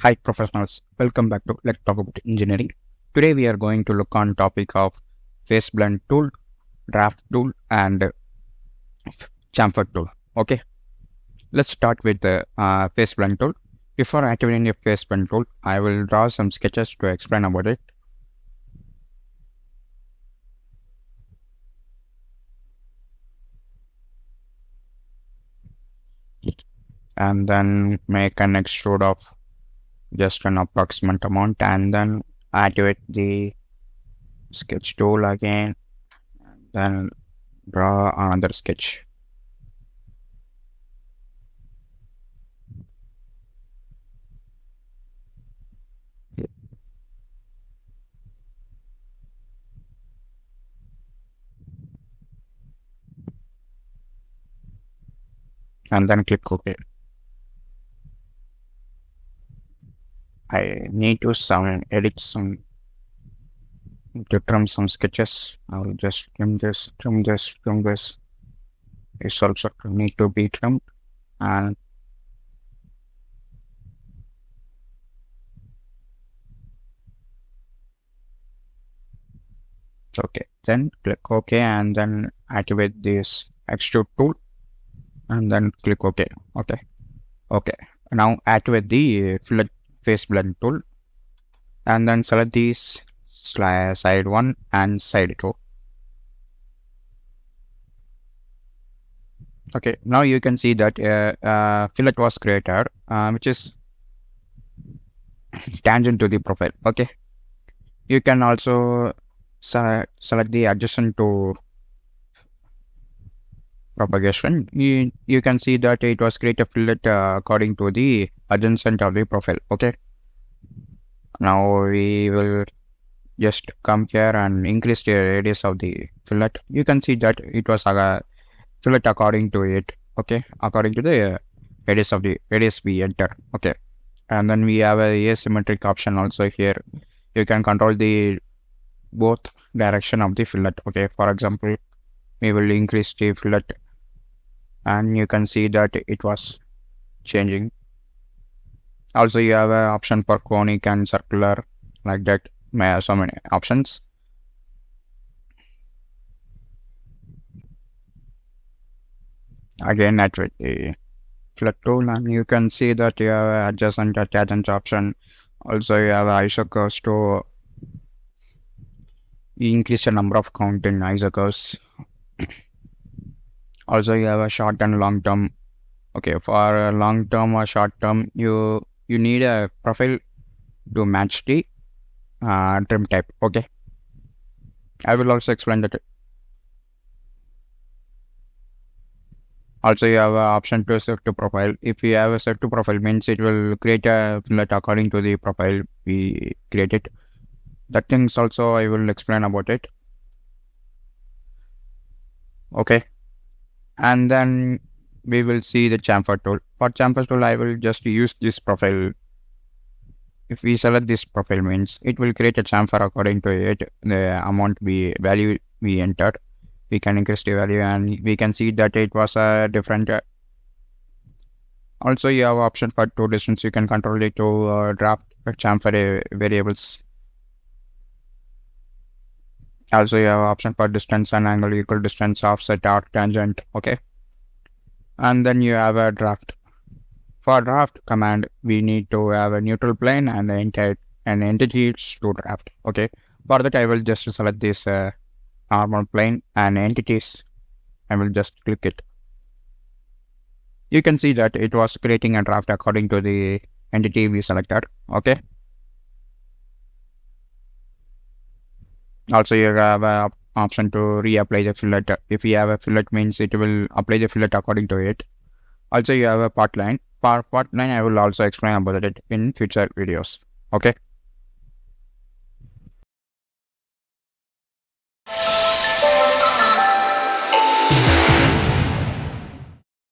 Hi professionals, welcome back to Let's Talk About Engineering. Today we are going to look on topic of face blend tool, draft tool and chamfer tool. Okay, let's start with the face blend tool. Before activating a face blend tool, I will draw some sketches to explain about it. And then make an extrude of just an approximate amount and then activate the sketch tool again and then draw another sketch. And then click OK. I need to edit some to trim some sketches. I will just trim this. It's also need to be trimmed. And okay, then click OK and then activate this extrude tool and then click OK. Okay. Now activate the fillet face blend tool and then select these side 1 and side 2. Okay, now you can see that fillet was created which is tangent to the profile. Okay, you can also select the adjacent to propagation. You can see that it was created fillet according to the adjacent of the profile. Okay, now we will just come here and increase the radius of the fillet. You can see that it was fillet according to it. Okay, according to the radius we enter. Okay, and then we have a asymmetric option also here. You can control the both direction of the fillet. Okay, for example, we will increase the fillet and you can see that it was changing. Also, you have an option for conic and circular, like that. So many options. Again, activate the fillet tool and you can see that you have adjacent tangent option. Also, you have isocurves to increase the number of count in isocurves. Also, you have a short and long term. Okay, for a long term or short term, you need a profile to match the trim type. Okay, I will also explain that. Also, you have an option to set to profile. If you have a set to profile, means it will create a fillet according to the profile we created. That things also I will explain about it. Okay, and then we will see the chamfer tool. For chamfer tool, I will just use this profile. If we select this profile, means it will create a chamfer according to it, the value we entered. We can increase the value and we can see that it was a different. Also, you have option for tool distance. You can control it to draft chamfer variables. Also, you have option for distance and angle, equal distance, offset, arc, tangent. Okay, and then you have a draft. For draft command, we need to have a neutral plane and an entities to draft. Okay, for that I will just select this normal plane and entities. I will just click it. You can see that it was creating a draft according to the entity we selected. Okay. Also, you have an option to reapply the fillet. If you have a fillet, means it will apply the fillet according to it. Also, you have a part line. For part line, I will also explain about it in future videos. Okay.